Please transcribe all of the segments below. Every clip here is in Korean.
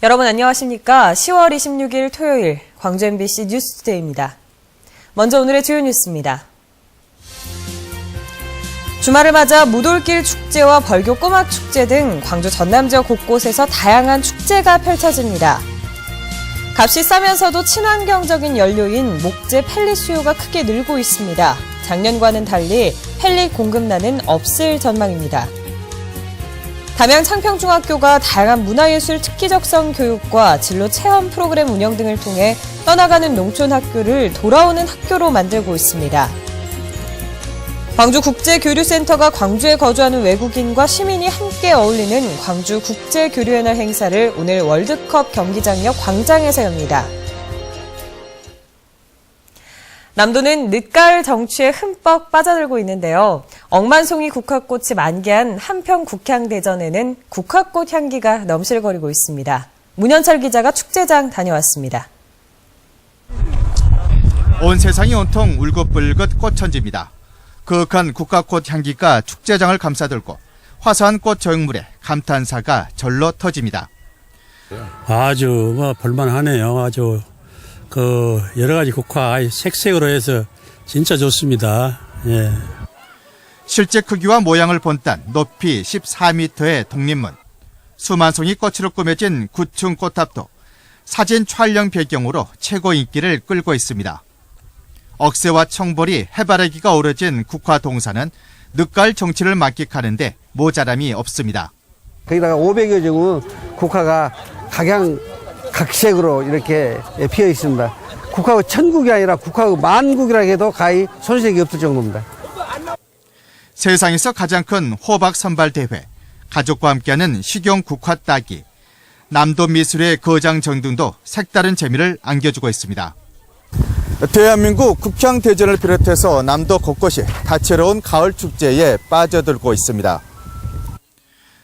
여러분 안녕하십니까? 10월 26일 토요일 광주 MBC 뉴스투데이입니다. 먼저 오늘의 주요 뉴스입니다. 주말을 맞아 무돌길 축제와 벌교 꼬막 축제 등 광주 전남 지역 곳곳에서 다양한 축제가 펼쳐집니다. 값이 싸면서도 친환경적인 연료인 목재 펠릿 수요가 크게 늘고 있습니다. 작년과는 달리 펠릿 공급난은 없을 전망입니다. 담양 창평중학교가 다양한 문화예술 특기적성 교육과 진로 체험 프로그램 운영 등을 통해 떠나가는 농촌 학교를 돌아오는 학교로 만들고 있습니다. 광주국제교류센터가 광주에 거주하는 외국인과 시민이 함께 어울리는 광주국제교류의 날 행사를 오늘 월드컵 경기장역 광장에서 엽니다. 남도는 늦가을 정취에 흠뻑 빠져들고 있는데요. 억만송이 국화꽃이 만개한 한평 국향대전에는 국화꽃 향기가 넘실거리고 있습니다. 문현철 기자가 축제장 다녀왔습니다. 온 세상이 온통 울긋불긋 꽃천지입니다. 그윽한 국화꽃 향기가 축제장을 감싸들고 화사한 꽃 조형물에 감탄사가 절로 터집니다. 아주 볼만하네요. 아주 여러 가지 국화 색색으로 해서 진짜 좋습니다. 예. 실제 크기와 모양을 본딴 높이 14m의 독립문, 수만 송이 꽃으로 꾸며진 9층 꽃탑도 사진 촬영 배경으로 최고 인기를 끌고 있습니다. 억새와 청보리, 해바라기가 어우러진 국화 동산은 늦가을 정취를 만끽하는데 모자람이 없습니다. 거기다가 500여 종의 국화가 각색으로 이렇게 피어 있습니다. 국화가 천국이 아니라 국화가 만국이라 해도 가히 손색이 없을 정도입니다. 세상에서 가장 큰 호박 선발 대회, 가족과 함께하는 식용 국화 따기, 남도 미술의 거장 정등도 색다른 재미를 안겨주고 있습니다. 대한민국 국향대전을 비롯해서 남도 곳곳이 다채로운 가을 축제에 빠져들고 있습니다.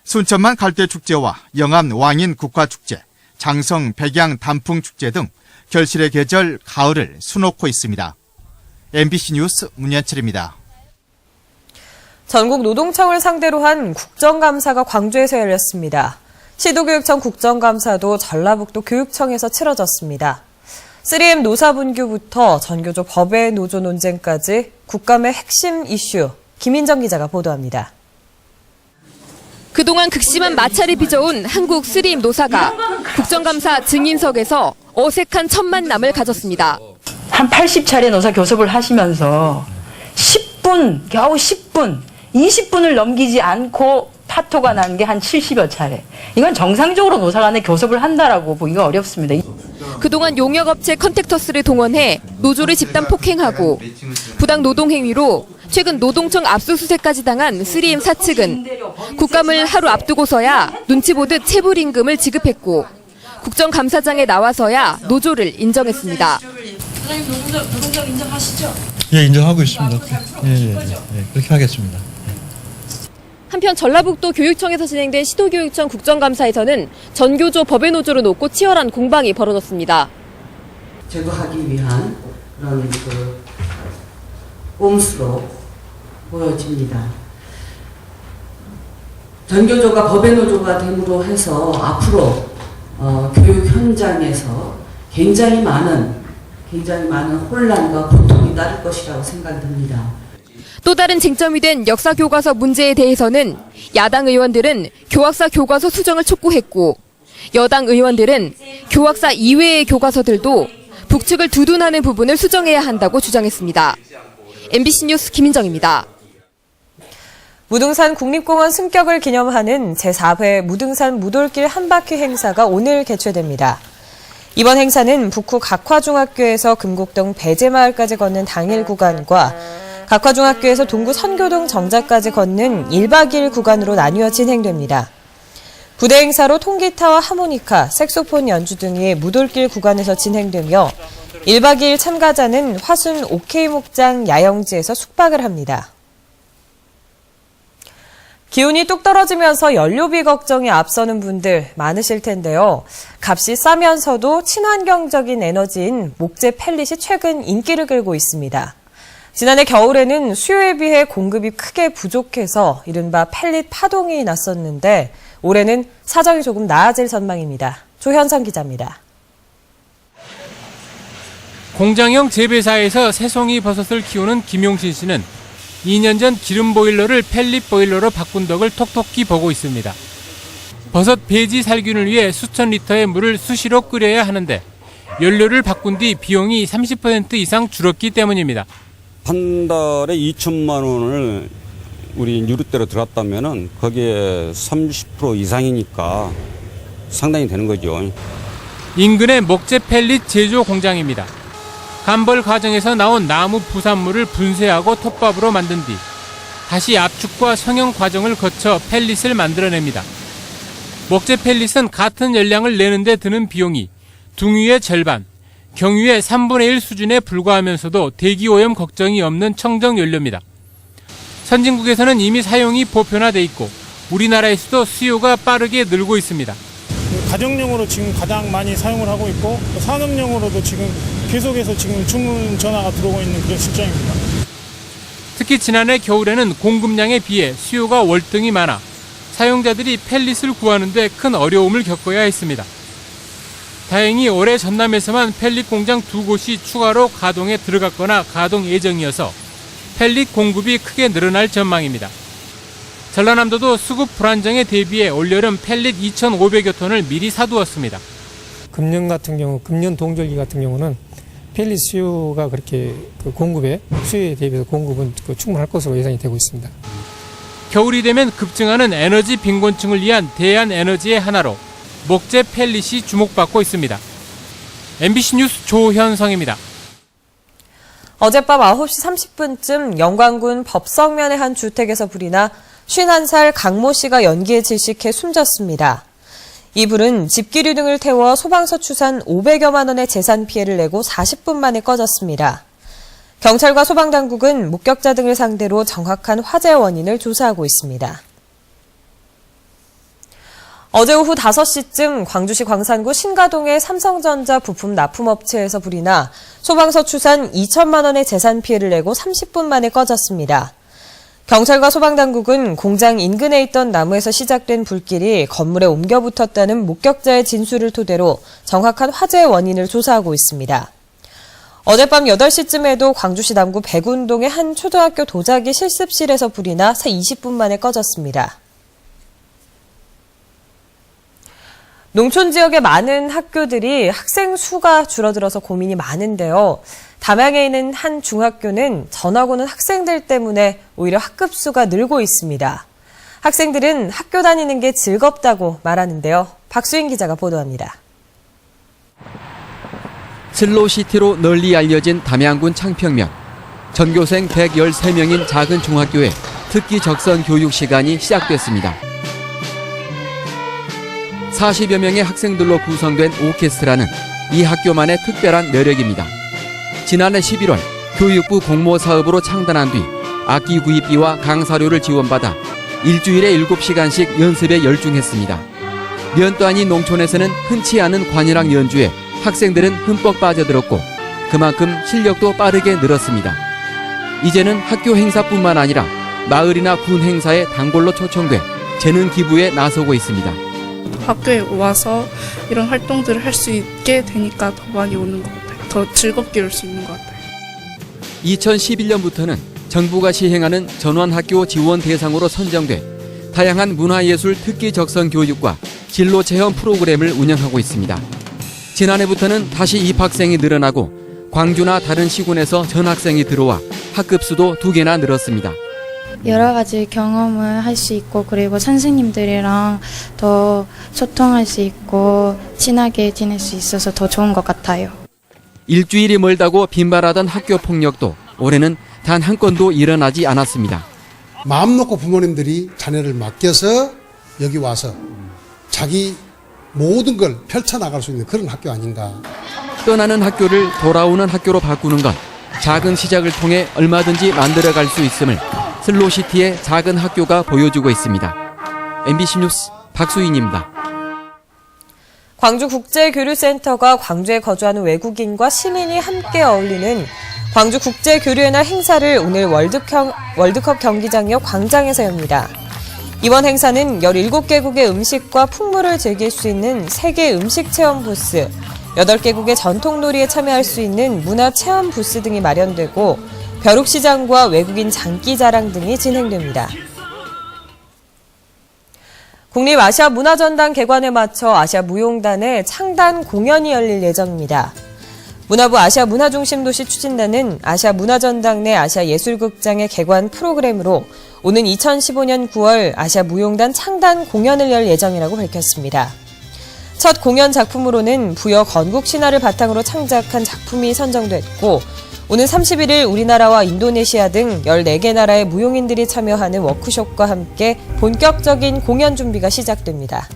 순천만 갈대축제와 영암 왕인 국화축제, 장성 백양 단풍축제 등 결실의 계절 가을을 수놓고 있습니다. MBC 뉴스 문현철입니다. 전국 노동청을 상대로 한 국정감사가 광주에서 열렸습니다. 시도교육청 국정감사도 전라북도 교육청에서 치러졌습니다. 3M 노사분규부터 전교조 법외 노조 논쟁까지 국감의 핵심 이슈, 김인정 기자가 보도합니다. 그동안 극심한 마찰이 빚어온 한국 3M 노사가 국정감사 증인석에서 어색한 첫 만남을 가졌습니다. 한 80차례 노사 교섭을 하시면서 10분, 겨우 10분, 20분을 넘기지 않고 파토가 난 게 한 70여 차례. 이건 정상적으로 노사 간에 교섭을 한다라고 보기가 어렵습니다. 그동안 용역업체 컨택터스를 동원해 노조를 집단 폭행하고 부당 노동행위로 최근 노동청 압수수색까지 당한 3M 사측은 국감을 하루 앞두고서야 눈치 보듯 체불임금을 지급했고 국정감사장에 나와서야 노조를 인정했습니다. 사장님 노동장 인정하시죠? 예, 인정하고 있습니다. 예, 그렇게 하겠습니다. 한편 전라북도 교육청에서 진행된 시도교육청 국정감사에서는 전교조 법외노조를 놓고 치열한 공방이 벌어졌습니다. 제거하기 위한 그런 꼼수로 보여집니다. 전교조가 법외노조가 됨으로 해서 앞으로 교육 현장에서 굉장히 많은 혼란과 고통이 따를 것이라고 생각됩니다. 또 다른 쟁점이 된 역사교과서 문제에 대해서는 야당 의원들은 교학사 교과서 수정을 촉구했고 여당 의원들은 교학사 이외의 교과서들도 북측을 두둔하는 부분을 수정해야 한다고 주장했습니다. MBC 뉴스 김인정입니다. 무등산 국립공원 승격을 기념하는 제4회 무등산 무돌길 한바퀴 행사가 오늘 개최됩니다. 이번 행사는 북구 각화중학교에서 금곡동 배제마을까지 걷는 당일 구간과 각화중학교에서 동구 선교동 정자까지 걷는 1박 2일 구간으로 나뉘어 진행됩니다. 부대 행사로 통기타와 하모니카, 색소폰 연주 등이 무돌길 구간에서 진행되며 1박 2일 참가자는 화순 OK 목장 야영지에서 숙박을 합니다. 기온이 뚝 떨어지면서 연료비 걱정이 앞서는 분들 많으실 텐데요. 값이 싸면서도 친환경적인 에너지인 목재 펠릿이 최근 인기를 끌고 있습니다. 지난해 겨울에는 수요에 비해 공급이 크게 부족해서 이른바 펠릿 파동이 났었는데 올해는 사정이 조금 나아질 전망입니다. 조현선 기자입니다. 공장형 재배사에서 새송이 버섯을 키우는 김용신 씨는 2년 전 기름 보일러를 펠릿 보일러로 바꾼 덕을 톡톡히 보고 있습니다. 버섯 배지 살균을 위해 수천 리터의 물을 수시로 끓여야 하는데 연료를 바꾼 뒤 비용이 30% 이상 줄었기 때문입니다. 한 달에 2천만 원을 우리 유류대로 들었다면은 거기에 30% 이상이니까 상당히 되는 거죠. 인근의 목재 펠릿 제조 공장입니다. 감벌 과정에서 나온 나무 부산물을 분쇄하고 톱밥으로 만든 뒤 다시 압축과 성형 과정을 거쳐 펠릿을 만들어냅니다. 목재 펠릿은 같은 열량을 내는 데 드는 비용이 둥위의 절반, 경유의 3분의 1 수준에 불과하면서도 대기오염 걱정이 없는 청정 연료입니다. 선진국에서는 이미 사용이 보편화돼 있고 우리나라에서도 수요가 빠르게 늘고 있습니다. 가정용으로 지금 가장 많이 사용을 하고 있고 산업용으로도 지금 계속해서 지금 주문 전화가 들어오고 있는 그런 실정입니다. 특히 지난해 겨울에는 공급량에 비해 수요가 월등히 많아 사용자들이 펠릿을 구하는 데 큰 어려움을 겪어야 했습니다. 다행히 올해 전남에서만 펠릿 공장 2곳이 추가로 가동에 들어갔거나 가동 예정이어서 펠릿 공급이 크게 늘어날 전망입니다. 전라남도도 수급 불안정에 대비해 올여름 펠릿 2,500여 톤을 미리 사두었습니다. 금년 같은 경우, 금년 동절기 같은 경우는 펠릿 수요가 그렇게 수요에 대비해서 공급은 충분할 것으로 예상이 되고 있습니다. 겨울이 되면 급증하는 에너지 빈곤층을 위한 대안 에너지의 하나로 목재 펠릿이 주목받고 있습니다. MBC 뉴스 조현성입니다. 어젯밤 9시 30분쯤 영광군 법성면의 한 주택에서 불이 나 51살 강모 씨가 연기에 질식해 숨졌습니다. 이 불은 집기류 등을 태워 소방서 추산 500여만 원의 재산 피해를 내고 40분 만에 꺼졌습니다. 경찰과 소방당국은 목격자 등을 상대로 정확한 화재 원인을 조사하고 있습니다. 어제 오후 5시쯤 광주시 광산구 신가동의 삼성전자 부품 납품업체에서 불이 나 소방서 추산 2천만 원의 재산 피해를 내고 30분 만에 꺼졌습니다. 경찰과 소방당국은 공장 인근에 있던 나무에서 시작된 불길이 건물에 옮겨 붙었다는 목격자의 진술을 토대로 정확한 화재의 원인을 조사하고 있습니다. 어젯밤 8시쯤에도 광주시 남구 백운동의 한 초등학교 도자기 실습실에서 불이 나 20분 만에 꺼졌습니다. 농촌 지역의 많은 학교들이 학생 수가 줄어들어서 고민이 많은데요. 담양에 있는 한 중학교는 전학 오는 학생들 때문에 오히려 학급 수가 늘고 있습니다. 학생들은 학교 다니는 게 즐겁다고 말하는데요. 박수인 기자가 보도합니다. 슬로시티로 널리 알려진 담양군 창평면. 전교생 113명인 작은 중학교에 특기 적선 교육 시간이 시작됐습니다. 40여 명의 학생들로 구성된 오케스트라는 이 학교만의 특별한 매력입니다. 지난해 11월 교육부 공모 사업으로 창단한 뒤 악기 구입비와 강사료를 지원받아 일주일에 7시간씩 연습에 열중했습니다. 면도 아닌 농촌에서는 흔치 않은 관현악 연주에 학생들은 흠뻑 빠져들었고 그만큼 실력도 빠르게 늘었습니다. 이제는 학교 행사뿐만 아니라 마을이나 군 행사에 단골로 초청돼 재능 기부에 나서고 있습니다. 학교에 와서 이런 활동들을 할 수 있게 되니까 더 많이 오는 것 같아요. 더 즐겁게 올 수 있는 것 같아요. 2011년부터는 정부가 시행하는 전원학교 지원 대상으로 선정돼 다양한 문화예술 특기 적성 교육과 진로 체험 프로그램을 운영하고 있습니다. 지난해부터는 다시 입학생이 늘어나고 광주나 다른 시군에서 전학생이 들어와 학급 수도 2개나 늘었습니다. 여러 가지 경험을 할 수 있고 그리고 선생님들이랑 더 소통할 수 있고 친하게 지낼 수 있어서 더 좋은 것 같아요. 일주일이 멀다고 빈발하던 학교 폭력도 올해는 단 한 건도 일어나지 않았습니다. 마음 놓고 부모님들이 자녀를 맡겨서 여기 와서 자기 모든 걸 펼쳐나갈 수 있는 그런 학교 아닌가. 떠나는 학교를 돌아오는 학교로 바꾸는 건 작은 시작을 통해 얼마든지 만들어갈 수 있음을 슬로시티의 작은 학교가 보여주고 있습니다. MBC 뉴스 박수인입니다. 광주국제교류센터가 광주에 거주하는 외국인과 시민이 함께 어울리는 광주국제교류의 날 행사를 오늘 월드컵 경기장역 광장에서 엽니다. 이번 행사는 17개국의 음식과 풍물을 즐길 수 있는 세계 음식 체험 부스, 8개국의 전통놀이에 참여할 수 있는 문화 체험 부스 등이 마련되고 벼룩시장과 외국인 장기자랑 등이 진행됩니다. 국립아시아문화전당 개관에 맞춰 아시아무용단의 창단 공연이 열릴 예정입니다. 문화부 아시아문화중심도시 추진단은 아시아문화전당 내 아시아예술극장의 개관 프로그램으로 오는 2015년 9월 아시아무용단 창단 공연을 열 예정이라고 밝혔습니다. 첫 공연 작품으로는 부여 건국 신화를 바탕으로 창작한 작품이 선정됐고 오는 31일 우리나라와 인도네시아 등 14개 나라의 무용인들이 참여하는 워크숍과 함께 본격적인 공연 준비가 시작됩니다.